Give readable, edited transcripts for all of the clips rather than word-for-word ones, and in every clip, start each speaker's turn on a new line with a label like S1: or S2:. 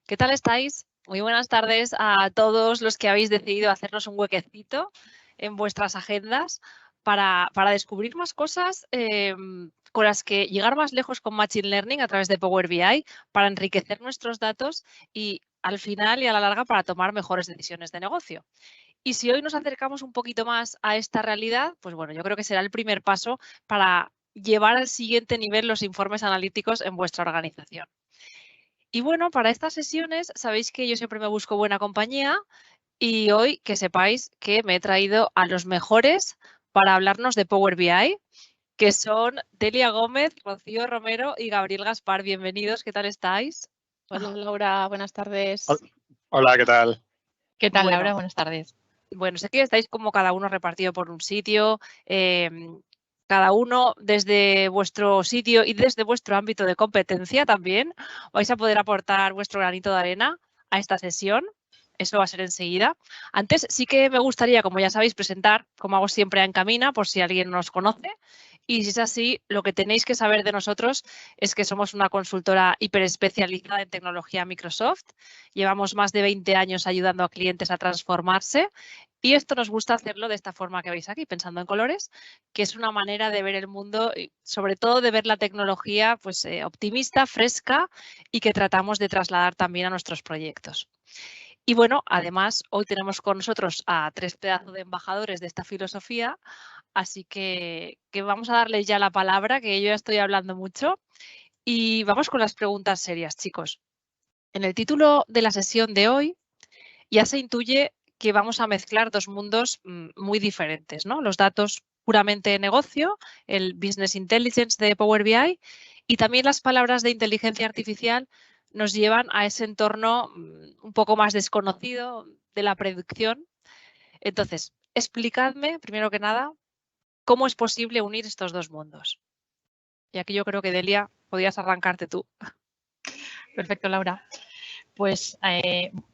S1: ¿Qué tal estáis? Muy buenas tardes a todos los que habéis decidido hacernos un huequecito en vuestras agendas para descubrir más cosas con las que llegar más lejos con Machine Learning a través de Power BI, para enriquecer nuestros datos y al final y a la larga para tomar mejores decisiones de negocio. Y si hoy nos acercamos un poquito más a esta realidad, pues bueno, yo creo que será el primer paso para llevar al siguiente nivel los informes analíticos en vuestra organización. Y bueno, para estas sesiones sabéis que yo siempre me busco buena compañía y hoy que sepáis que me he traído a los mejores para hablarnos de Power BI, que son Delia Gómez, Rocío Romero y Gabriel Gaspar. Bienvenidos, ¿qué tal estáis?
S2: Hola Laura, buenas tardes.
S3: Hola, ¿qué tal?
S2: ¿Qué tal
S1: Bueno,
S2: Laura? Buenas tardes.
S1: Bueno, sé que estáis como cada uno repartido por un sitio, cada uno desde vuestro sitio y desde vuestro ámbito de competencia también vais a poder aportar vuestro granito de arena a esta sesión. Eso va a ser enseguida. Antes sí que me gustaría, como ya sabéis, presentar, como hago siempre a Encamina, por si alguien nos conoce. Y si es así, lo que tenéis que saber de nosotros es que somos una consultora hiperespecializada en tecnología Microsoft. Llevamos más de 20 años ayudando a clientes a transformarse y esto nos gusta hacerlo de esta forma que veis aquí, pensando en colores, que es una manera de ver el mundo y sobre todo de ver la tecnología pues, optimista, fresca y que tratamos de trasladar también a nuestros proyectos. Y bueno, además, hoy tenemos con nosotros a 3 pedazos de embajadores de esta filosofía, así que vamos a darles ya la palabra, que yo ya estoy hablando mucho. Y vamos con las preguntas serias, chicos. En el título de la sesión de hoy ya se intuye que vamos a mezclar dos mundos muy diferentes, ¿no? Los datos puramente de negocio, el Business Intelligence de Power BI y también las palabras de inteligencia artificial nos llevan a ese entorno un poco más desconocido de la predicción. Entonces, explicadme, primero que nada, cómo es posible unir estos dos mundos. Y aquí yo creo que, Delia, podías arrancarte tú.
S2: Perfecto, Laura. Pues,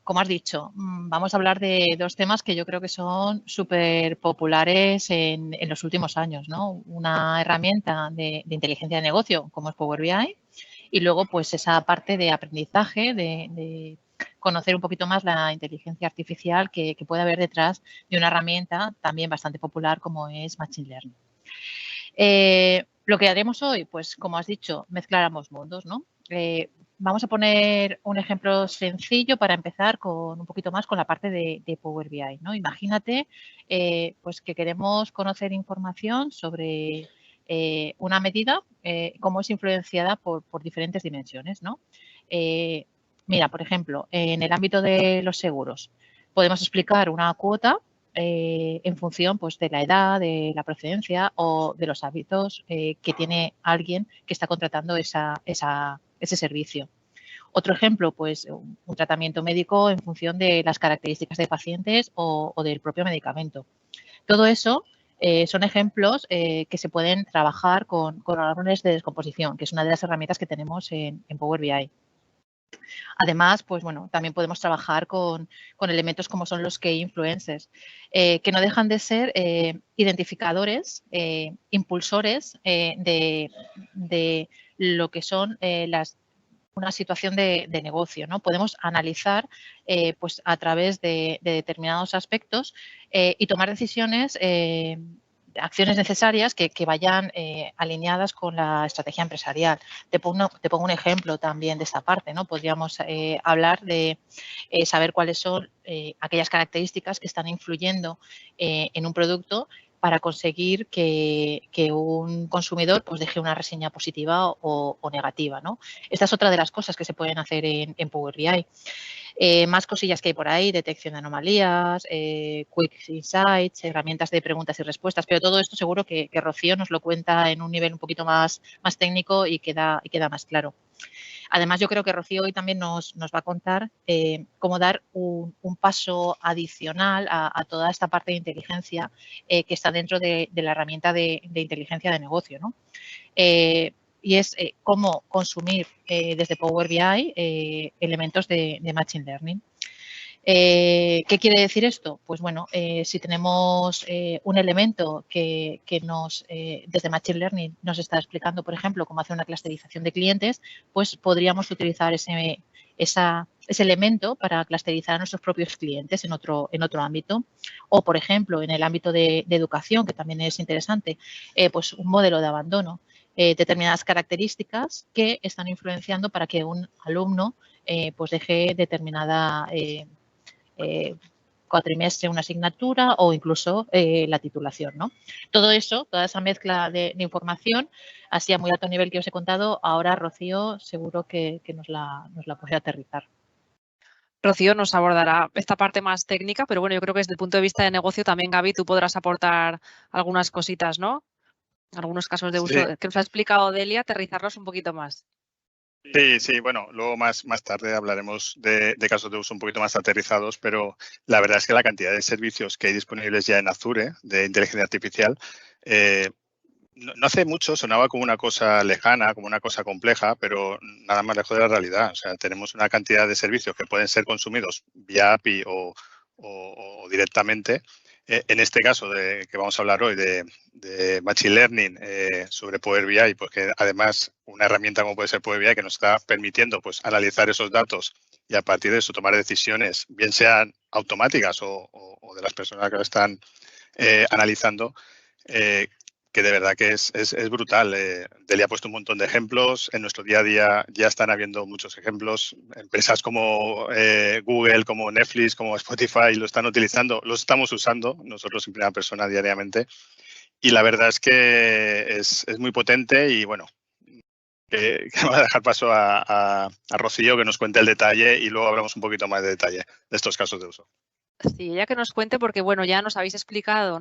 S2: como has dicho, vamos a hablar de dos temas que yo creo que son súper populares en los últimos años, ¿no? Una herramienta de inteligencia de negocio como es Power BI y luego pues esa parte de aprendizaje, de conocer un poquito más la inteligencia artificial que puede haber detrás de una herramienta también bastante popular como es Machine Learning. Lo que haremos hoy, pues como has dicho, mezclar ambos mundos, ¿no? Vamos a poner un ejemplo sencillo para empezar con un poquito más con la parte de Power BI, ¿no? Imagínate pues que queremos conocer información sobre una medida, cómo es influenciada por diferentes dimensiones, ¿no? Mira, por ejemplo, en el ámbito de los seguros, podemos explicar una cuota en función pues, de la edad, de la procedencia o de los hábitos que tiene alguien que está contratando ese servicio. Otro ejemplo, pues un tratamiento médico en función de las características de pacientes o del propio medicamento. Todo eso son ejemplos que se pueden trabajar con árboles de descomposición, que es una de las herramientas que tenemos en Power BI. Además, pues bueno, también podemos trabajar con elementos como son los key influencers, que no dejan de ser identificadores, impulsores de lo que son una situación de negocio, ¿no? Podemos analizar pues a través de determinados aspectos y tomar decisiones acciones necesarias que vayan alineadas con la estrategia empresarial. Te pongo un ejemplo también de esta parte, ¿no? Podríamos hablar de saber cuáles son aquellas características que están influyendo en un producto para conseguir que un consumidor pues, deje una reseña positiva o negativa, ¿no? Esta es otra de las cosas que se pueden hacer en Power BI. Más cosillas que hay por ahí, detección de anomalías, quick insights, herramientas de preguntas y respuestas, pero todo esto seguro que Rocío nos lo cuenta en un nivel un poquito más técnico y queda más claro. Además, yo creo que Rocío hoy también nos va a contar cómo dar un paso adicional a toda esta parte de inteligencia que está dentro de la herramienta de inteligencia de negocio, ¿no? Y es cómo consumir desde Power BI elementos de Machine Learning. ¿Qué quiere decir esto? Pues bueno, si tenemos un elemento que nos, desde Machine Learning nos está explicando, por ejemplo, cómo hacer una clusterización de clientes, pues podríamos utilizar ese elemento para clusterizar a nuestros propios clientes en otro ámbito. O, por ejemplo, en el ámbito de educación, que también es interesante, pues un modelo de abandono. Determinadas características que están influenciando para que un alumno pues deje determinada cuatrimestre una asignatura o incluso la titulación, ¿no? Todo eso, toda esa mezcla de información, así a muy alto nivel que os he contado, ahora Rocío seguro que nos la puede aterrizar.
S1: Rocío nos abordará esta parte más técnica, pero bueno, yo creo que desde el punto de vista de negocio también, Gaby, tú podrás aportar algunas cositas, ¿no? Algunos casos de uso que nos ha explicado Delia, aterrizarlos un poquito más.
S3: Sí, bueno, luego más tarde hablaremos de casos de uso un poquito más aterrizados, pero la verdad es que la cantidad de servicios que hay disponibles ya en Azure de inteligencia artificial, no hace mucho sonaba como una cosa lejana, como una cosa compleja, pero nada más lejos de la realidad. O sea, tenemos una cantidad de servicios que pueden ser consumidos vía API o directamente. En este caso que vamos a hablar hoy de Machine Learning sobre Power BI, pues que además una herramienta como puede ser Power BI que nos está permitiendo pues analizar esos datos y a partir de eso tomar decisiones, bien sean automáticas o de las personas que lo están analizando, que de verdad que es brutal. Delia ha puesto un montón de ejemplos. En nuestro día a día ya están habiendo muchos ejemplos. Empresas como Google, como Netflix, como Spotify lo están utilizando, los estamos usando nosotros en primera persona diariamente. Y la verdad es que es muy potente y bueno, que voy a dejar paso a Rocío que nos cuente el detalle y luego hablamos un poquito más de detalle de estos casos de uso.
S1: Sí, ella que nos cuente, porque bueno, ya nos ha explicado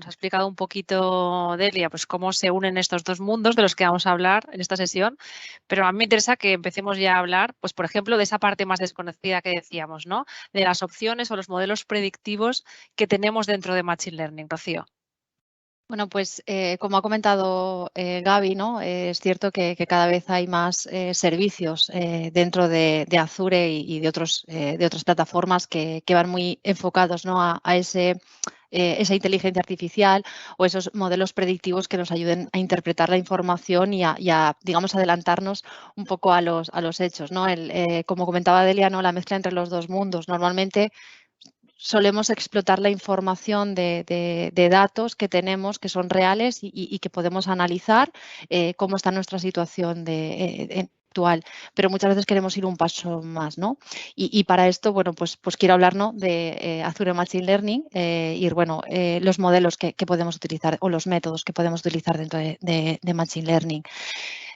S1: un poquito, Delia, pues cómo se unen estos dos mundos de los que vamos a hablar en esta sesión, pero a mí me interesa que empecemos ya a hablar, pues por ejemplo, de esa parte más desconocida que decíamos, ¿no? De las opciones o los modelos predictivos que tenemos dentro de Machine Learning, Rocío.
S4: Bueno, pues como ha comentado Gaby, ¿no? Es cierto que cada vez hay más servicios dentro de Azure y de otras plataformas que van muy enfocados, ¿no? a esa inteligencia artificial o esos modelos predictivos que nos ayuden a interpretar la información y a digamos, adelantarnos un poco a los hechos, ¿no? Como comentaba Delia, ¿no? La mezcla entre los dos mundos. Normalmente solemos explotar la información de datos que tenemos, que son reales y que podemos analizar cómo está nuestra situación actual, pero muchas veces queremos ir un paso más, ¿no? Y para esto, bueno, pues quiero hablar, ¿no? de Azure Machine Learning y, bueno, los modelos que podemos utilizar o los métodos que podemos utilizar dentro de Machine Learning.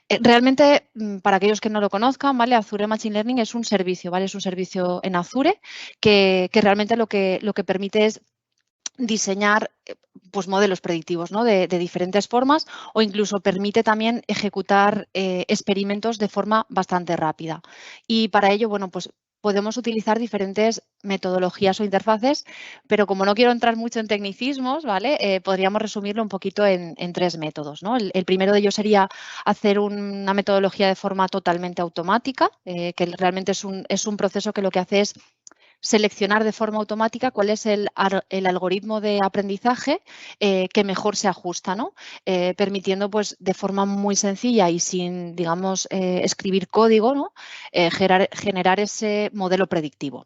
S4: Realmente, para aquellos que no lo conozcan, ¿vale? Azure Machine Learning es un servicio, ¿vale? Es un servicio en Azure que realmente lo que permite es diseñar pues modelos predictivos, ¿no? de diferentes formas o incluso permite también ejecutar experimentos de forma bastante rápida. Y para ello, bueno, pues podemos utilizar diferentes metodologías o interfaces, pero como no quiero entrar mucho en tecnicismos, ¿vale? Podríamos resumirlo un poquito en 3 métodos, ¿no? El primero de ellos sería hacer una metodología de forma totalmente automática, que realmente es un proceso que lo que hace es seleccionar de forma automática cuál es el algoritmo de aprendizaje que mejor se ajusta, ¿no? Permitiendo pues, de forma muy sencilla y sin, digamos, escribir código, ¿no? Generar ese modelo predictivo.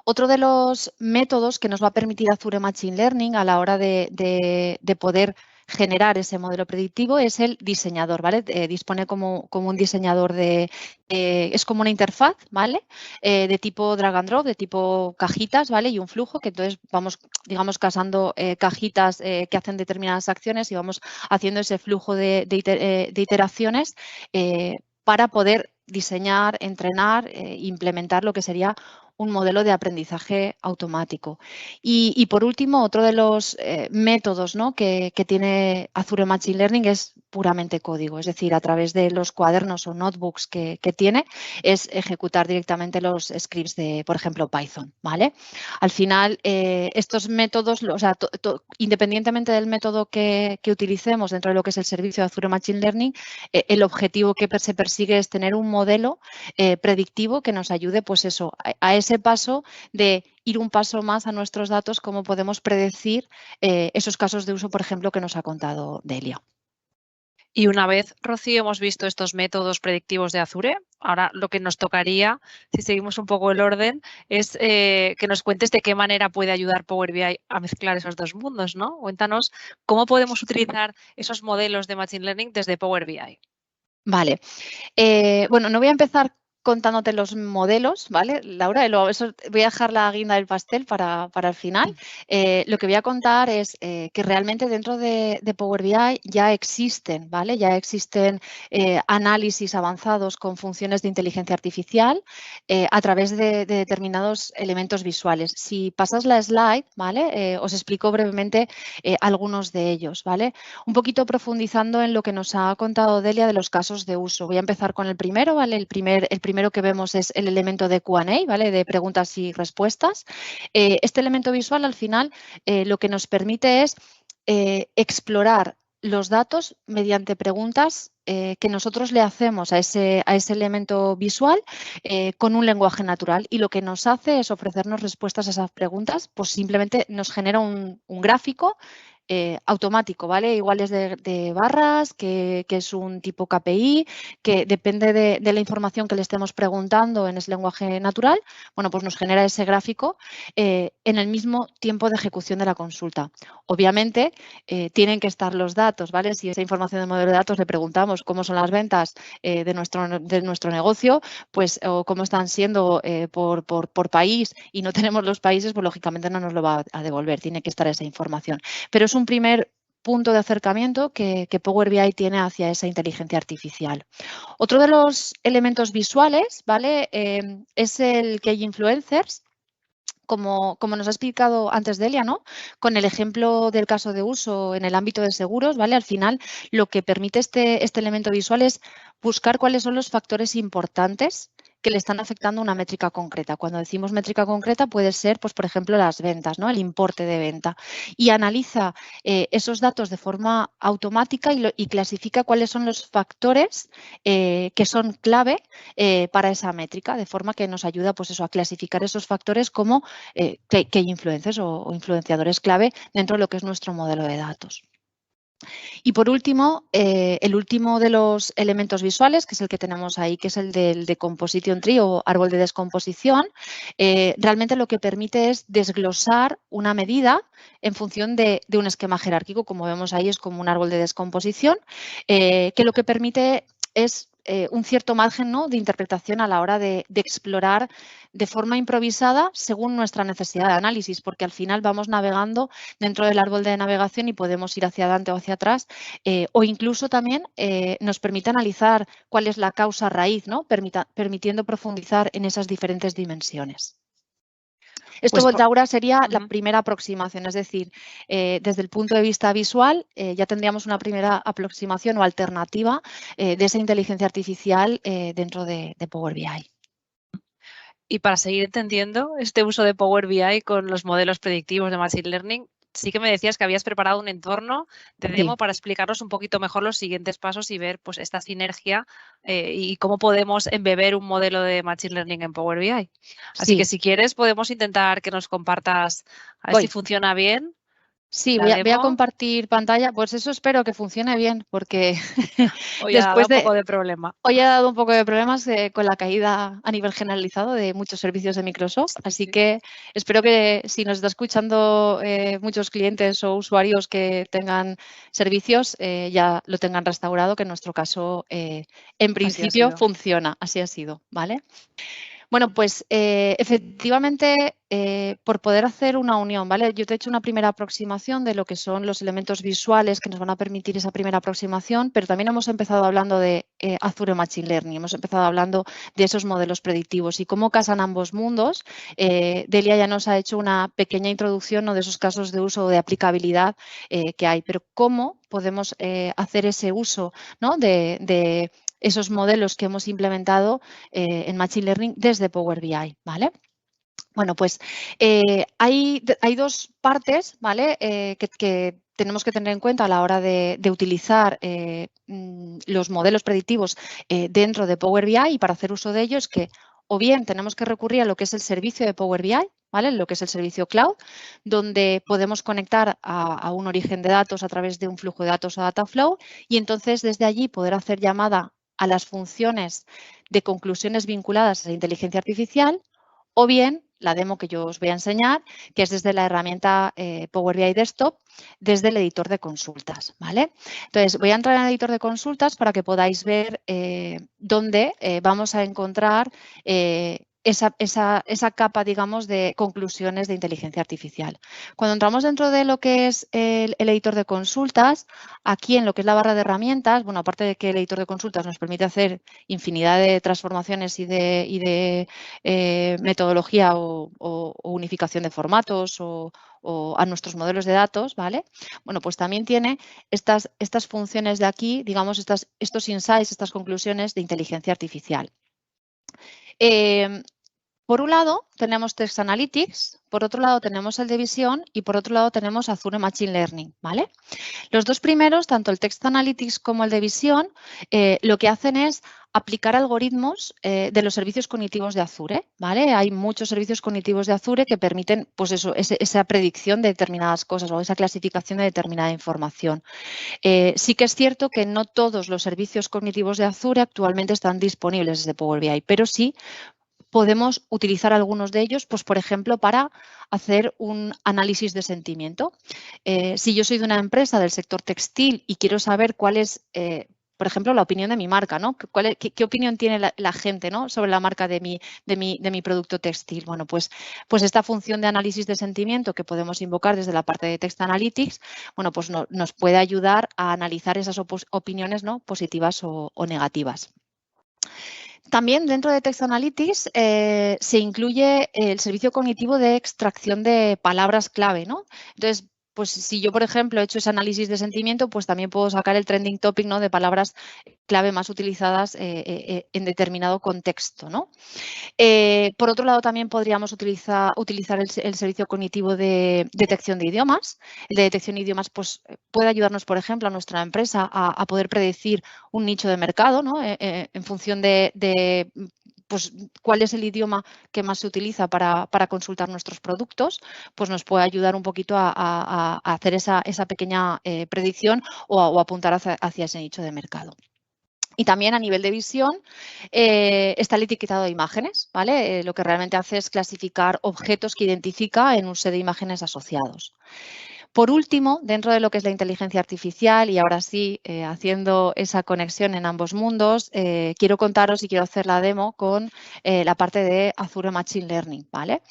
S4: Otro de los métodos que nos va a permitir Azure Machine Learning a la hora de poder generar ese modelo predictivo es el diseñador, ¿vale? Dispone como un diseñador es como una interfaz, ¿vale? De tipo drag and drop, de tipo cajitas, ¿vale? Y un flujo que entonces vamos, digamos, casando cajitas que hacen determinadas acciones y vamos haciendo ese flujo de iteraciones para poder diseñar, entrenar e implementar lo que sería un modelo de aprendizaje automático. Y por último, otro de los métodos, ¿no? que tiene Azure Machine Learning es puramente código, es decir, a través de los cuadernos o notebooks que tiene, es ejecutar directamente los scripts de, por ejemplo, Python, ¿vale? Al final, estos métodos, o sea, independientemente del método que utilicemos dentro de lo que es el servicio de Azure Machine Learning, el objetivo que se persigue es tener un modelo predictivo que nos ayude, pues eso, a ese paso de ir un paso más a nuestros datos, cómo podemos predecir esos casos de uso, por ejemplo, que nos ha contado Delia.
S1: Y una vez, Rocío, hemos visto estos métodos predictivos de Azure, ahora lo que nos tocaría, si seguimos un poco el orden, es que nos cuentes de qué manera puede ayudar Power BI a mezclar esos dos mundos, ¿no? Cuéntanos cómo podemos utilizar esos modelos de Machine Learning desde Power BI.
S4: Vale. Bueno, no voy a empezar contándote los modelos, ¿vale, Laura? Eso voy a dejar la guinda del pastel para el final. Lo que voy a contar es que realmente dentro de Power BI ya existen, ¿vale? Ya existen análisis avanzados con funciones de inteligencia artificial a través de determinados elementos visuales. Si pasas la slide, ¿vale? Os explico brevemente algunos de ellos, ¿vale? Un poquito profundizando en lo que nos ha contado Delia de los casos de uso. Voy a empezar con el primero, ¿vale? El primero que vemos es el elemento de Q&A, ¿vale? De preguntas y respuestas. Este elemento visual, al final, lo que nos permite es explorar los datos mediante preguntas que nosotros le hacemos a ese elemento visual con un lenguaje natural, y lo que nos hace es ofrecernos respuestas a esas preguntas, pues simplemente nos genera un gráfico automático, ¿vale? Iguales de barras, que es un tipo KPI, que depende de la información que le estemos preguntando en ese lenguaje natural, bueno, pues nos genera ese gráfico en el mismo tiempo de ejecución de la consulta. Obviamente, tienen que estar los datos, ¿vale? Si esa información del modelo de datos le preguntamos cómo son las ventas de nuestro negocio, pues o cómo están siendo por país, y no tenemos los países, pues lógicamente no nos lo va a devolver, tiene que estar esa información. Pero es un primer punto de acercamiento que Power BI tiene hacia esa inteligencia artificial. Otro de los elementos visuales, ¿vale? Es el Key Influencers. Como nos ha explicado antes Delia, ¿no? Con el ejemplo del caso de uso en el ámbito de seguros, ¿vale? Al final, lo que permite este elemento visual es buscar cuáles son los factores importantes que le están afectando a una métrica concreta. Cuando decimos métrica concreta, puede ser, pues, por ejemplo, las ventas, ¿no? El importe de venta. Y analiza esos datos de forma automática y clasifica cuáles son los factores que son clave para esa métrica, de forma que nos ayuda, pues eso, a clasificar esos factores como key influencers o influenciadores clave dentro de lo que es nuestro modelo de datos. Y por último, el último de los elementos visuales, que es el que tenemos ahí, que es el del Decomposition Tree o árbol de descomposición, realmente lo que permite es desglosar una medida en función de un esquema jerárquico. Como vemos ahí, es como un árbol de descomposición, que lo que permite es un cierto margen, ¿no?, de interpretación a la hora de explorar de forma improvisada según nuestra necesidad de análisis, porque al final vamos navegando dentro del árbol de navegación y podemos ir hacia adelante o hacia atrás, o incluso también nos permite analizar cuál es la causa raíz, ¿no?, permitiendo profundizar en esas diferentes dimensiones. Esto, pues, Laura, sería la primera aproximación, es decir, desde el punto de vista visual ya tendríamos una primera aproximación o alternativa de esa inteligencia artificial dentro de Power BI.
S1: Y para seguir entendiendo este uso de Power BI con los modelos predictivos de Machine Learning, sí que me decías que habías preparado un entorno de demo para explicarnos un poquito mejor los siguientes pasos y ver, pues, esta sinergia y cómo podemos embeber un modelo de Machine Learning en Power BI. Así que si quieres podemos intentar que nos compartas a ver si funciona bien.
S4: Sí, voy a compartir pantalla. Pues eso espero que funcione bien, porque
S1: hoy ha dado un poco de problema.
S4: Hoy ha dado un poco de problemas con la caída a nivel generalizado de muchos servicios de Microsoft. Así que espero que si nos está escuchando muchos clientes o usuarios que tengan servicios, ya lo tengan restaurado, que en nuestro caso, en principio, funciona. Así ha sido, ¿vale? Bueno, pues efectivamente, por poder hacer una unión, ¿vale? Yo te he hecho una primera aproximación de lo que son los elementos visuales que nos van a permitir esa primera aproximación, pero también hemos empezado hablando de Azure Machine Learning, hemos empezado hablando de esos modelos predictivos y cómo casan ambos mundos. Delia ya nos ha hecho una pequeña introducción, ¿no?, de esos casos de uso o de aplicabilidad que hay, pero cómo podemos hacer ese uso, ¿no?, de esos modelos que hemos implementado en Machine Learning desde Power BI, ¿vale? Bueno, pues hay dos partes, ¿vale?, que tenemos que tener en cuenta a la hora de utilizar los modelos predictivos dentro de Power BI, y para hacer uso de ellos que o bien tenemos que recurrir a lo que es el servicio de Power BI, ¿vale?, lo que es el servicio cloud, donde podemos conectar a un origen de datos a través de un flujo de datos o data flow, y entonces desde allí poder hacer llamada a las funciones de conclusiones vinculadas a la inteligencia artificial, o bien la demo que yo os voy a enseñar, que es desde la herramienta Power BI Desktop, desde el editor de consultas, ¿vale? Entonces, voy a entrar en el editor de consultas para que podáis ver dónde vamos a encontrar esa capa, digamos, de conclusiones de inteligencia artificial. Cuando entramos dentro de lo que es el editor de consultas, aquí en lo que es la barra de herramientas, bueno, aparte de que el editor de consultas nos permite hacer infinidad de transformaciones y de metodología o unificación de formatos o a nuestros modelos de datos, ¿vale? Bueno, pues también tiene estas funciones de aquí, digamos, estos insights, estas conclusiones de inteligencia artificial. Por un lado tenemos Text Analytics, por otro lado tenemos el de visión y por otro lado tenemos Azure Machine Learning, ¿vale? Los dos primeros, tanto el Text Analytics como el de visión, lo que hacen es aplicar algoritmos de los servicios cognitivos de Azure, ¿vale? Hay muchos servicios cognitivos de Azure que permiten, pues eso, esa predicción de determinadas cosas o esa clasificación de determinada información. Sí que es cierto que no todos los servicios cognitivos de Azure actualmente están disponibles desde Power BI, pero sí podemos utilizar algunos de ellos, pues por ejemplo, para hacer un análisis de sentimiento. Si yo soy de una empresa del sector textil y quiero saber cuál es, por ejemplo, la opinión de mi marca, ¿no? ¿Qué opinión tiene la gente, ¿no?, sobre la marca de mi producto textil? Bueno, pues esta función de análisis de sentimiento que podemos invocar desde la parte de Text Analytics, bueno, pues nos puede ayudar a analizar esas opiniones, ¿no?, positivas o negativas. También dentro de Text Analytics se incluye el servicio cognitivo de extracción de palabras clave, ¿no? Entonces, pues si yo, por ejemplo, he hecho ese análisis de sentimiento, pues también puedo sacar el trending topic, ¿no?, de palabras clave más utilizadas en determinado contexto, ¿no? Por otro lado, también podríamos utilizar el servicio cognitivo de detección de idiomas. El de detección de idiomas pues, puede ayudarnos, por ejemplo, a nuestra empresa a poder predecir un nicho de mercado, ¿no?, en función de pues, cuál es el idioma que más se utiliza para consultar nuestros productos, pues nos puede ayudar un poquito a hacer esa pequeña predicción o apuntar hacia ese nicho de mercado. Y también a nivel de visión está el etiquetado de imágenes, ¿vale? Lo que realmente hace es clasificar objetos que identifica en un set de imágenes asociados. Por último, dentro de lo que es la inteligencia artificial, y ahora sí, haciendo esa conexión en ambos mundos, quiero contaros y quiero hacer la demo con la parte de Azure Machine Learning, ¿vale?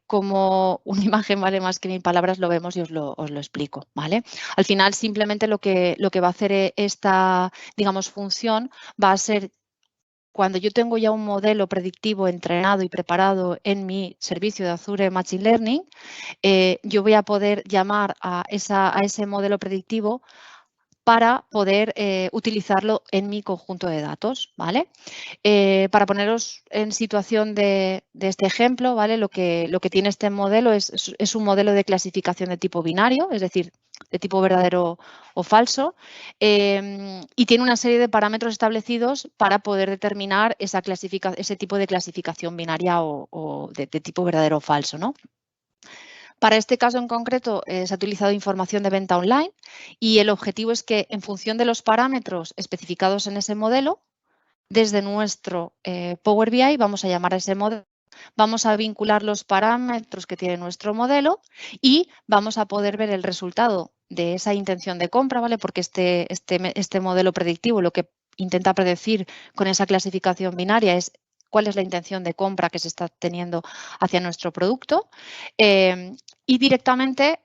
S4: Como una imagen vale más que 1000 palabras, lo vemos y os lo explico, ¿vale? Al final, simplemente lo que va a hacer esta, digamos, función va a ser, cuando yo tengo ya un modelo predictivo entrenado y preparado en mi servicio de Azure Machine Learning, yo voy a poder llamar a ese modelo predictivo para poder utilizarlo en mi conjunto de datos, ¿vale? Para poneros en situación de este ejemplo, ¿vale? Lo que tiene este modelo es un modelo de clasificación de tipo binario, es decir, de tipo verdadero o falso, y tiene una serie de parámetros establecidos para poder determinar ese tipo de clasificación binaria o de tipo verdadero o falso, ¿no? Para este caso en concreto se ha utilizado información de venta online y el objetivo es que en función de los parámetros especificados en ese modelo, desde nuestro Power BI vamos a llamar a ese modelo, vamos a vincular los parámetros que tiene nuestro modelo y vamos a poder ver el resultado de esa intención de compra, ¿vale? Porque este modelo predictivo lo que intenta predecir con esa clasificación binaria es cuál es la intención de compra que se está teniendo hacia nuestro producto. Y directamente,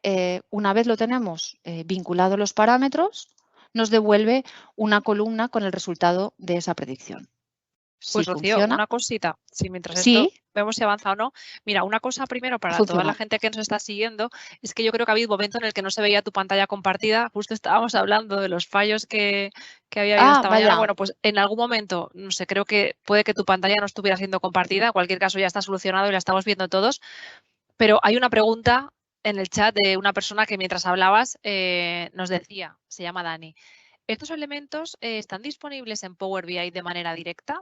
S4: una vez lo tenemos vinculado los parámetros, nos devuelve una columna con el resultado de esa predicción.
S1: Pues
S4: Si
S1: Rocío,
S4: funciona,
S1: una cosita, si mientras
S4: sí,
S1: esto vemos si avanza o no. Mira, una cosa primero para toda la gente que nos está siguiendo es que yo creo que ha habido un momento en el que no se veía tu pantalla compartida. Justo estábamos hablando de los fallos que había habido esta mañana. Bueno, pues en algún momento, no sé, creo que puede que tu pantalla no estuviera siendo compartida. En cualquier caso ya está solucionado y la estamos viendo todos. Pero hay una pregunta en el chat de una persona que mientras hablabas nos decía, se llama Dani, ¿estos elementos están disponibles en Power BI de manera directa?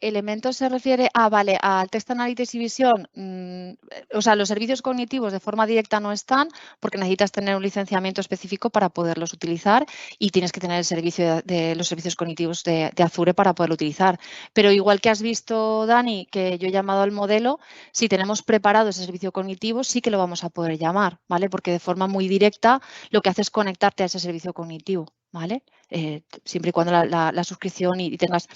S4: Elementos se refiere vale, al Text Analytics y Visión. O sea, los servicios cognitivos de forma directa no están porque necesitas tener un licenciamiento específico para poderlos utilizar y tienes que tener el servicio de los servicios cognitivos de Azure para poderlo utilizar. Pero igual que has visto, Dani, que yo he llamado al modelo, si tenemos preparado ese servicio cognitivo, sí que lo vamos a poder llamar, ¿vale? Porque de forma muy directa lo que hace es conectarte a ese servicio cognitivo, ¿vale? Siempre y cuando la suscripción y tengas,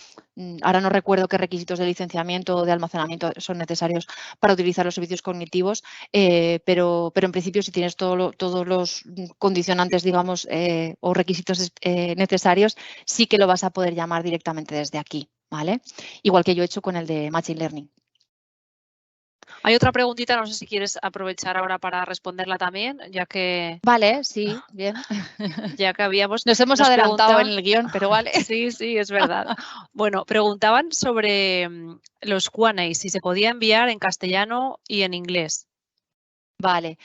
S4: ahora no recuerdo qué requisitos de licenciamiento o de almacenamiento son necesarios para utilizar los servicios cognitivos, pero en principio si tienes todos los condicionantes, digamos, o requisitos necesarios, sí que lo vas a poder llamar directamente desde aquí, ¿vale? Igual que yo he hecho con el de Machine Learning.
S1: Hay otra preguntita, no sé si quieres aprovechar ahora para responderla también, ya que...
S4: Vale, sí, bien.
S1: Ya que habíamos...
S4: Nos hemos adelantado en el guión, pero vale.
S1: Sí, sí, es verdad. Bueno, preguntaban sobre los Q&A, si se podía enviar en castellano y en inglés.
S4: Vale,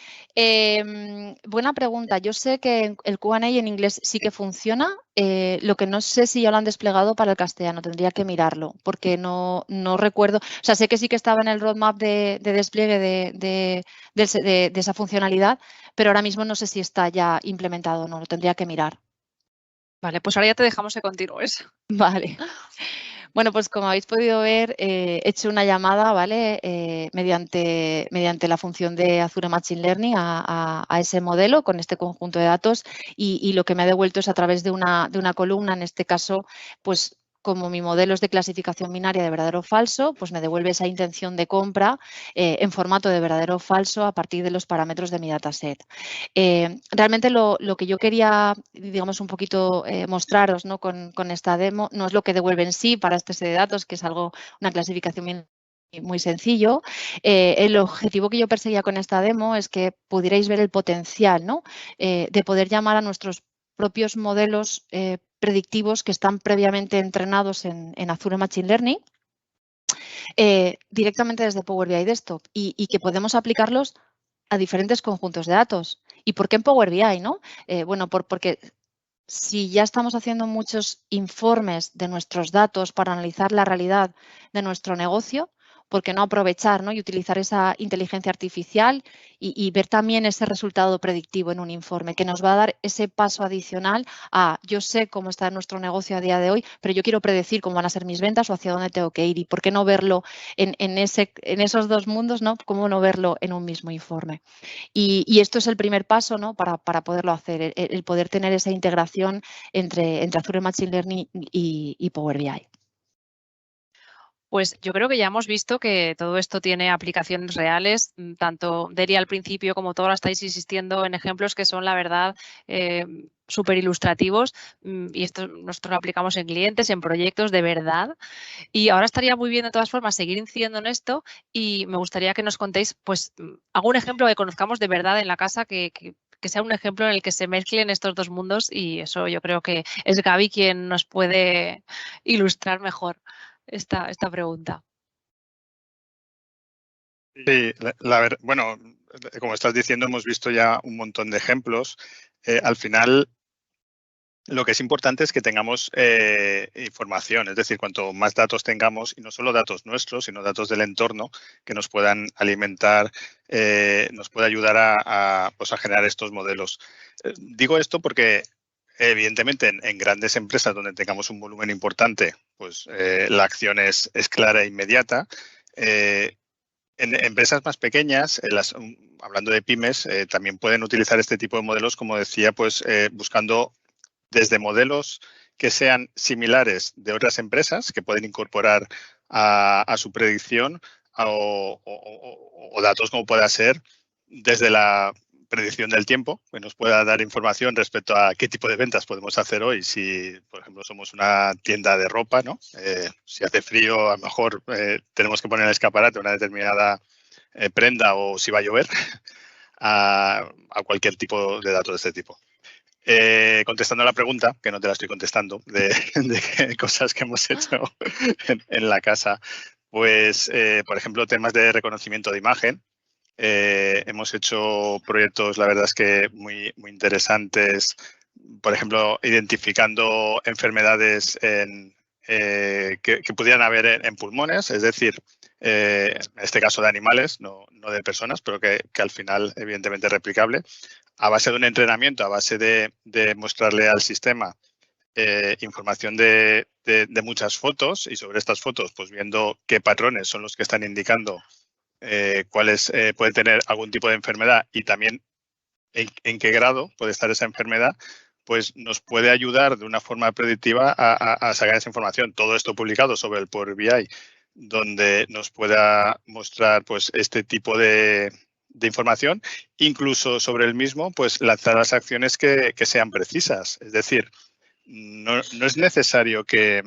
S4: buena pregunta. Yo sé que el Q&A en inglés sí que funciona, lo que no sé si ya lo han desplegado para el castellano, tendría que mirarlo, porque no recuerdo, o sea, sé que sí que estaba en el roadmap de despliegue de esa funcionalidad, pero ahora mismo no sé si está ya implementado o no, lo tendría que mirar.
S1: Vale, pues ahora ya te dejamos que continúes.
S4: Vale. Bueno, pues como habéis podido ver, he hecho una llamada, ¿vale? Mediante la función de Azure Machine Learning a ese modelo con este conjunto de datos y lo que me ha devuelto es a través de una columna, en este caso, pues como mi modelo es de clasificación binaria de verdadero o falso, pues me devuelve esa intención de compra en formato de verdadero o falso a partir de los parámetros de mi dataset. Realmente lo que yo quería, digamos, un poquito mostraros, ¿no? con esta demo, no es lo que devuelve en sí para este set de datos, que es una clasificación muy sencillo. El objetivo que yo perseguía con esta demo es que pudierais ver el potencial, ¿no? De poder llamar a nuestros propios modelos predictivos que están previamente entrenados en Azure Machine Learning directamente desde Power BI Desktop y que podemos aplicarlos a diferentes conjuntos de datos. ¿Y por qué en Power BI? ¿No? Bueno, porque si ya estamos haciendo muchos informes de nuestros datos para analizar la realidad de nuestro negocio, ¿por qué no aprovechar, ¿no? y utilizar esa inteligencia artificial y ver también ese resultado predictivo en un informe que nos va a dar ese paso adicional a yo sé cómo está nuestro negocio a día de hoy, pero yo quiero predecir cómo van a ser mis ventas o hacia dónde tengo que ir y por qué no verlo en esos dos mundos, ¿no? ¿Cómo no verlo en un mismo informe? Y esto es el primer paso, ¿no? para poderlo hacer, el poder tener esa integración entre Azure Machine Learning y Power BI.
S1: Pues yo creo que ya hemos visto que todo esto tiene aplicaciones reales, tanto Deri al principio como todo, estáis insistiendo en ejemplos que son, la verdad, súper ilustrativos y esto nosotros lo aplicamos en clientes, en proyectos de verdad. Y ahora estaría muy bien, de todas formas, seguir incidiendo en esto y me gustaría que nos contéis pues algún ejemplo que conozcamos de verdad en la casa que sea un ejemplo en el que se mezclen estos dos mundos y eso yo creo que es Gaby quien nos puede ilustrar mejor esta pregunta.
S3: Sí, bueno, como estás diciendo, hemos visto ya un montón de ejemplos. Al final, lo que es importante es que tengamos información, es decir, cuanto más datos tengamos, y no solo datos nuestros, sino datos del entorno que nos puedan alimentar, nos puede ayudar a generar estos modelos. Digo esto porque, evidentemente, en grandes empresas donde tengamos un volumen importante, pues la acción es clara e inmediata. En empresas más pequeñas, hablando de pymes, también pueden utilizar este tipo de modelos, como decía, pues buscando desde modelos que sean similares de otras empresas, que pueden incorporar a su predicción o datos como pueda ser desde la predicción del tiempo, que nos pueda dar información respecto a qué tipo de ventas podemos hacer hoy. Si, por ejemplo, somos una tienda de ropa, ¿no? Si hace frío, a lo mejor tenemos que poner en el escaparate una determinada prenda, o si va a llover, a cualquier tipo de datos de este tipo. Contestando a la pregunta, que no te la estoy contestando, de cosas que hemos hecho en la casa, pues, por ejemplo, temas de reconocimiento de imagen. Hemos hecho proyectos, la verdad es que muy interesantes, por ejemplo, identificando enfermedades que pudieran haber en pulmones, es decir, en este caso de animales, no de personas, pero que al final, evidentemente, es replicable, a base de un entrenamiento, a base de mostrarle al sistema información de muchas fotos, y sobre estas fotos, pues viendo qué patrones son los que están indicando cuáles pueden tener algún tipo de enfermedad, y también en qué grado puede estar esa enfermedad, pues nos puede ayudar de una forma predictiva a sacar esa información. Todo esto publicado sobre el Power BI, donde nos pueda mostrar pues este tipo de información, incluso sobre el mismo, pues lanzar las acciones que sean precisas. Es decir, no es necesario que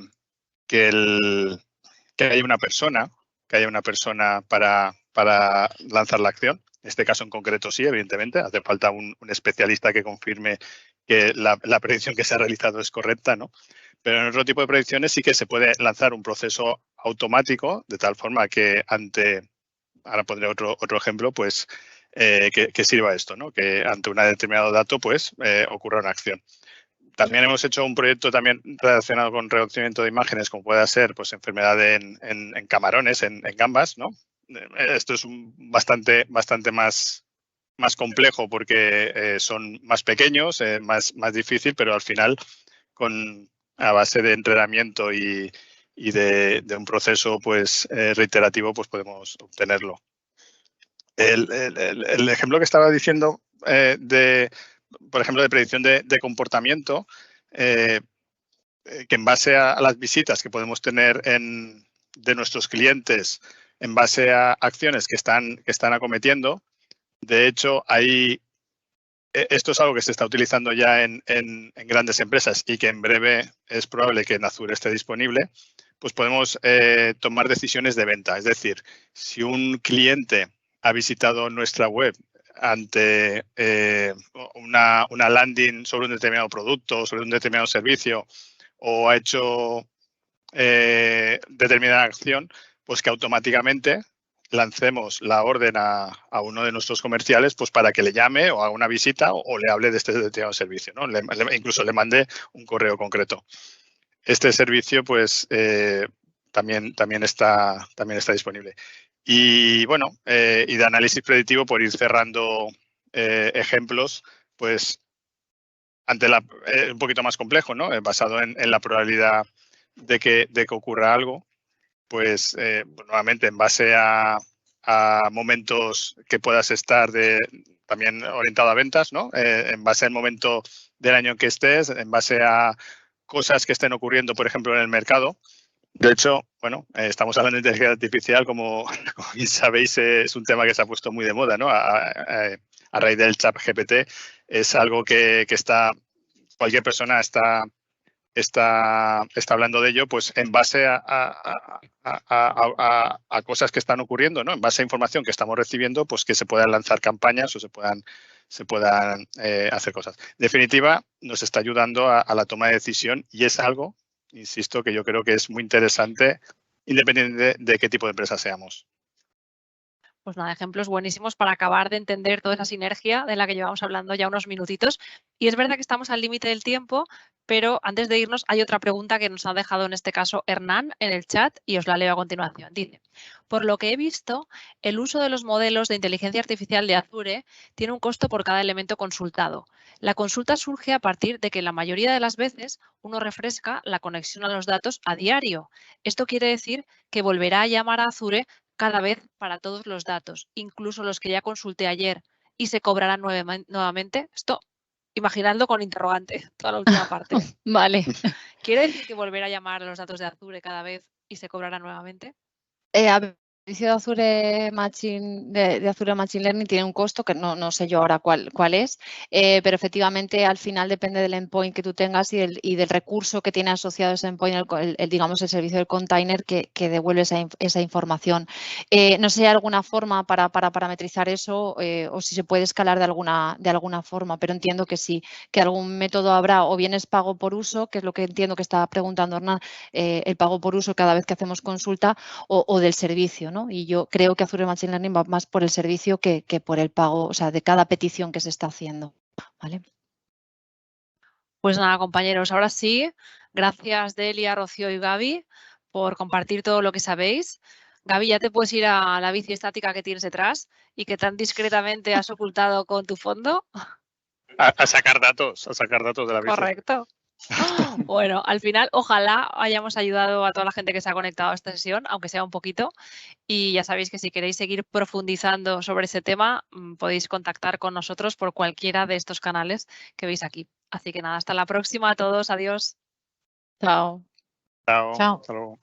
S3: haya una persona para lanzar la acción. En este caso en concreto sí, evidentemente, hace falta un especialista que confirme que la predicción que se ha realizado es correcta, ¿no? Pero en otro tipo de predicciones sí que se puede lanzar un proceso automático, de tal forma que ahora pondré otro ejemplo, pues que sirva esto, ¿no? Que ante un determinado dato, pues ocurra una acción. También hemos hecho un proyecto también relacionado con reconocimiento de imágenes, como pueda ser pues enfermedad en camarones, en gambas, ¿no? Esto es bastante más complejo porque son más pequeños, más difícil, pero al final a base de entrenamiento y de un proceso pues reiterativo, pues podemos obtenerlo. El ejemplo que estaba diciendo por ejemplo, de predicción de comportamiento, que en base a las visitas que podemos tener de nuestros clientes, en base a acciones que están acometiendo. De hecho, esto es algo que se está utilizando ya en grandes empresas, y que en breve es probable que en Azure esté disponible. Pues podemos tomar decisiones de venta. Es decir, si un cliente ha visitado nuestra web ante una landing sobre un determinado producto, sobre un determinado servicio, o ha hecho determinada acción, pues que automáticamente lancemos la orden a uno de nuestros comerciales, pues para que le llame o haga una visita o le hable de este determinado servicio, ¿no? Incluso le mande un correo concreto. Este servicio, pues, también está disponible. Y bueno, y de análisis predictivo, por ir cerrando ejemplos, pues un poquito más complejo, ¿no? Basado en la probabilidad de que ocurra algo, pues nuevamente en base a momentos que puedas estar también orientado a ventas, ¿no? En base al momento del año en que estés, en base a cosas que estén ocurriendo, por ejemplo, en el mercado. De hecho, bueno, estamos hablando de inteligencia artificial, como bien sabéis, es un tema que se ha puesto muy de moda, ¿no? A raíz del ChatGPT, es algo que cualquier persona está hablando de ello, pues en base a cosas que están ocurriendo, ¿no? En base a información que estamos recibiendo, pues que se puedan lanzar campañas o se puedan hacer cosas. En definitiva, nos está ayudando a la toma de decisión, y es algo, insisto, que yo creo que es muy interesante, independiente de qué tipo de empresa seamos.
S1: Pues nada, ejemplos buenísimos para acabar de entender toda esa sinergia de la que llevamos hablando ya unos minutitos. Y es verdad que estamos al límite del tiempo, pero antes de irnos hay otra pregunta que nos ha dejado en este caso Hernán en el chat, y os la leo a continuación. Dice: por lo que he visto, el uso de los modelos de inteligencia artificial de Azure tiene un costo por cada elemento consultado. La consulta surge a partir de que la mayoría de las veces uno refresca la conexión a los datos a diario. Esto quiere decir que volverá a llamar a Azure cada vez para todos los datos, incluso los que ya consulté ayer, y se cobrarán nuevamente. Esto, imaginando con interrogante, toda la última parte.
S4: Vale.
S1: ¿Quiere decir que volver a llamar a los datos de Azure cada vez y se cobrará nuevamente.
S4: A ver, el servicio de Azure Machine Learning tiene un costo que no sé yo ahora cuál es, pero efectivamente al final depende del endpoint que tú tengas y del recurso que tiene asociado ese endpoint, digamos el servicio del container que devuelve esa información. No sé si hay alguna forma para parametrizar eso o si se puede escalar de alguna forma, pero entiendo que sí, que algún método habrá, o bien es pago por uso, que es lo que entiendo que estaba preguntando Hernán, el pago por uso cada vez que hacemos consulta, o del servicio, ¿no? Y yo creo que Azure Machine Learning va más por el servicio que por el pago, o sea, de cada petición que se está haciendo, ¿vale?
S1: Pues nada, compañeros, ahora sí, gracias Delia, Rocío y Gaby por compartir todo lo que sabéis. Gaby, ya te puedes ir a la bici estática que tienes detrás y que tan discretamente has ocultado con tu fondo.
S3: A sacar datos de la bici.
S1: Correcto. Bueno, al final, ojalá hayamos ayudado a toda la gente que se ha conectado a esta sesión, aunque sea un poquito. Y ya sabéis que si queréis seguir profundizando sobre ese tema, podéis contactar con nosotros por cualquiera de estos canales que veis aquí. Así que nada, hasta la próxima a todos. Adiós.
S4: Chao.
S3: Chao.
S2: Chao.
S3: Hasta luego.